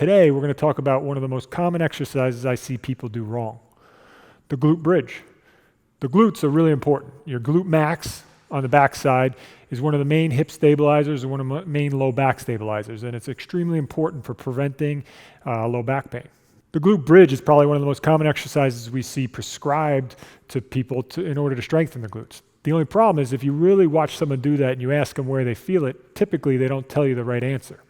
Today, we're going to talk about one of the most common exercises I see people do wrong, the glute bridge. The glutes are really important. Your glute max on the backside is one of the main hip stabilizers and one of the main low back stabilizers, and it's extremely important for preventing low back pain. The glute bridge is probably one of the most common exercises we see prescribed to people in order to strengthen the glutes. The only problem is if you really watch someone do that and you ask them where they feel it, typically they don't tell you the right answer.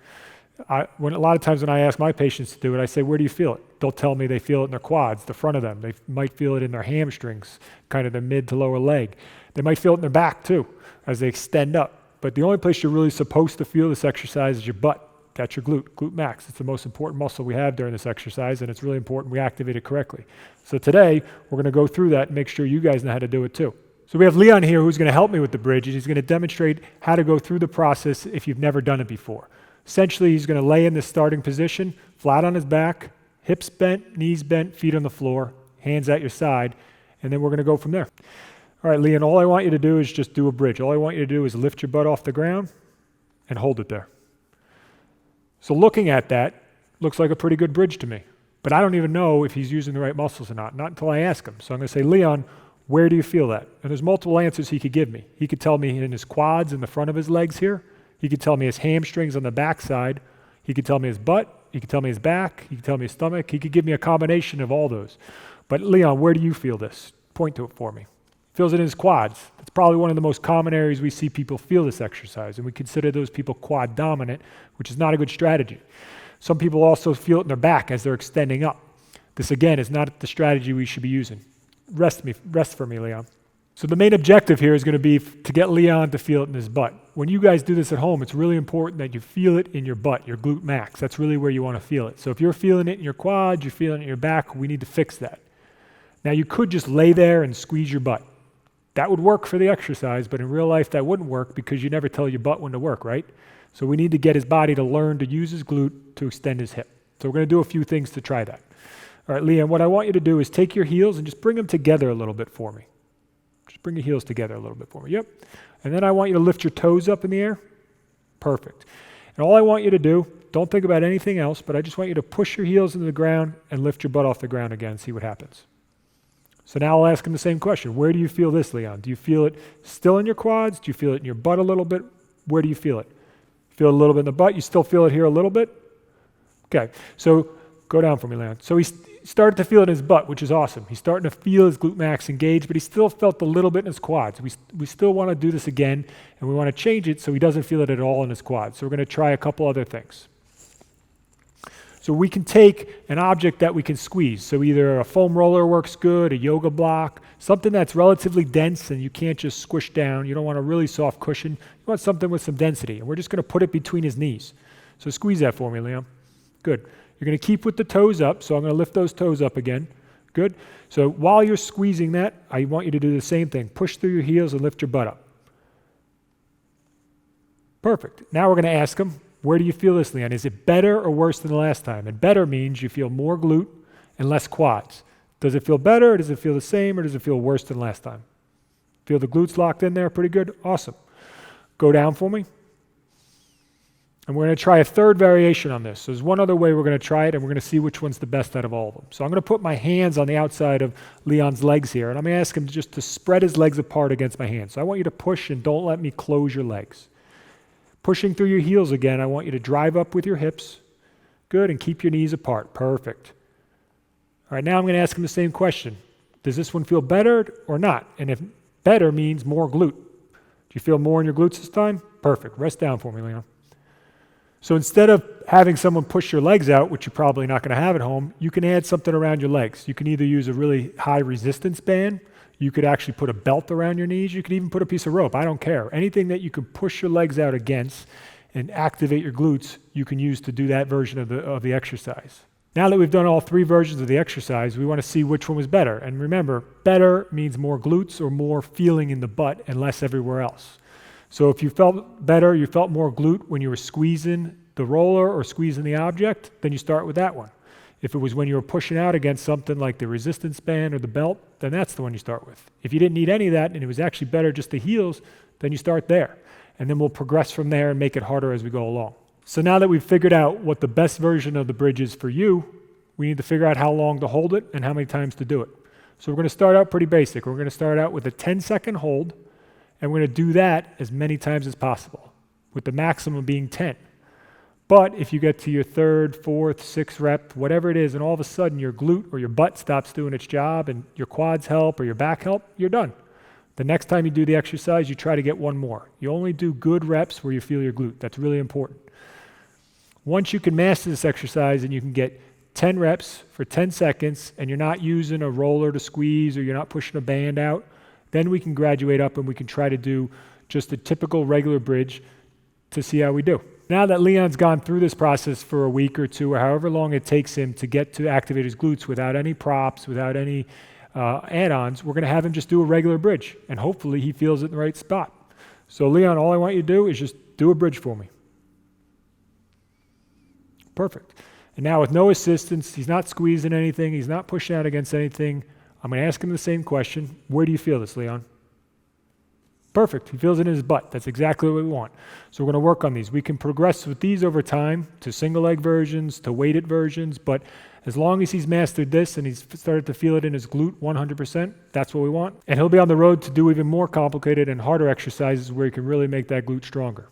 A lot of times when I ask my patients to do it, I say, where do you feel it? They'll tell me they feel it in their quads, the front of them. They might feel it in their hamstrings, kind of the mid to lower leg. They might feel it in their back too, as they extend up. But the only place you're really supposed to feel this exercise is your butt. That's your glute max. It's the most important muscle we have during this exercise, and it's really important we activate it correctly. So today, we're going to go through that and make sure you guys know how to do it too. So we have Leon here who's going to help me with the bridge, and he's going to demonstrate how to go through the process if you've never done it before. Essentially, he's going to lay in the starting position, flat on his back, hips bent, knees bent, feet on the floor, hands at your side, and then we're going to go from there. All right, Leon, all I want you to do is just do a bridge. All I want you to do is lift your butt off the ground and hold it there. So looking at that, looks like a pretty good bridge to me, but I don't even know if he's using the right muscles or not until I ask him. So I'm going to say, Leon, where do you feel that? And there's multiple answers he could give me. He could tell me in his quads, in the front of his legs here. He could tell me his hamstrings on the backside. He could tell me his butt. He could tell me his back. He could tell me his stomach. He could give me a combination of all those. But Leon, where do you feel this? Point to it for me. Feels it in his quads. That's probably one of the most common areas we see people feel this exercise, and we consider those people quad dominant, which is not a good strategy. Some people also feel it in their back as they're extending up. This, again, is not the strategy we should be using. Rest for me, Leon. So the main objective here is going to be to get Leon to feel it in his butt. When you guys do this at home, it's really important that you feel it in your butt, your glute max. That's really where you want to feel it. So if you're feeling it in your quads, you're feeling it in your back, we need to fix that. Now you could just lay there and squeeze your butt. That would work for the exercise, but in real life that wouldn't work because you never tell your butt when to work, right? So we need to get his body to learn to use his glute to extend his hip. So we're going to do a few things to try that. All right, Leon, what I want you to do is take your heels and just bring them together a little bit for me. Just bring your heels together a little bit for me. Yep. And then I want you to lift your toes up in the air. Perfect. And all I want you to do, don't think about anything else, but I just want you to push your heels into the ground and lift your butt off the ground again and see what happens. So now I'll ask him the same question. Where do you feel this, Leon? Do you feel it still in your quads? Do you feel it in your butt a little bit? Where do you feel it? Feel it a little bit in the butt? You still feel it here a little bit? Okay. So go down for me, Leon. So he started to feel it in his butt, which is awesome. He's starting to feel his glute max engaged, but he still felt a little bit in his quads. We still want to do this again, and we want to change it so he doesn't feel it at all in his quads. So we're going to try a couple other things. So we can take an object that we can squeeze. So either a foam roller works good, a yoga block, something that's relatively dense and you can't just squish down. You don't want a really soft cushion. You want something with some density. And we're just going to put it between his knees. So squeeze that for me, Leon. Good. You're going to keep with the toes up. So I'm going to lift those toes up again. Good. So while you're squeezing that, I want you to do the same thing. Push through your heels and lift your butt up. Perfect. Now we're going to ask him, where do you feel this, Leon? Is it better or worse than the last time? And better means you feel more glute and less quads. Does it feel better, or does it feel the same, or does it feel worse than last time? Feel the glutes locked in there pretty good? Awesome. Go down for me. And we're going to try a third variation on this. So there's one other way we're going to try it, and we're going to see which one's the best out of all of them. So I'm going to put my hands on the outside of Leon's legs here, and I'm going to ask him just to spread his legs apart against my hands. So I want you to push and don't let me close your legs. Pushing through your heels again, I want you to drive up with your hips. Good, and keep your knees apart. Perfect. All right, now I'm going to ask him the same question. Does this one feel better or not? And if better means more glute. Do you feel more in your glutes this time? Perfect. Rest down for me, Leon. So instead of having someone push your legs out, which you're probably not going to have at home, you can add something around your legs. You can either use a really high resistance band. You could actually put a belt around your knees. You could even put a piece of rope. I don't care. Anything that you can push your legs out against and activate your glutes, you can use to do that version of the exercise. Now that we've done all three versions of the exercise, we want to see which one was better. And remember, better means more glutes or more feeling in the butt and less everywhere else. So if you felt better, you felt more glute when you were squeezing the roller or squeezing the object, then you start with that one. If it was when you were pushing out against something like the resistance band or the belt, then that's the one you start with. If you didn't need any of that and it was actually better just the heels, then you start there. And then we'll progress from there and make it harder as we go along. So now that we've figured out what the best version of the bridge is for you, we need to figure out how long to hold it and how many times to do it. So we're going to start out pretty basic. We're going to start out with a 10-second hold, and we're going to do that as many times as possible, with the maximum being 10. But if you get to your third, fourth, sixth rep, whatever it is, and all of a sudden your glute or your butt stops doing its job and your quads help or your back help, you're done. The next time you do the exercise, you try to get one more. You only do good reps where you feel your glute. That's really important. Once you can master this exercise and you can get 10 reps for 10 seconds and you're not using a roller to squeeze or you're not pushing a band out, then we can graduate up and we can try to do just a typical regular bridge to see how we do. Now that Leon's gone through this process for a week or two or however long it takes him to get to activate his glutes without any props, without any add-ons, we're going to have him just do a regular bridge, and hopefully he feels it in the right spot. So Leon, all I want you to do is just do a bridge for me. Perfect. And now with no assistance, he's not squeezing anything, he's not pushing out against anything. I'm going to ask him the same question. Where do you feel this, Leon? Perfect. He feels it in his butt. That's exactly what we want. So we're going to work on these. We can progress with these over time to single leg versions, to weighted versions, but as long as he's mastered this and he's started to feel it in his glute 100%, that's what we want. And he'll be on the road to do even more complicated and harder exercises where he can really make that glute stronger.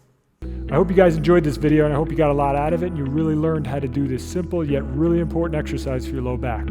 I hope you guys enjoyed this video, and I hope you got a lot out of it and you really learned how to do this simple yet really important exercise for your low back.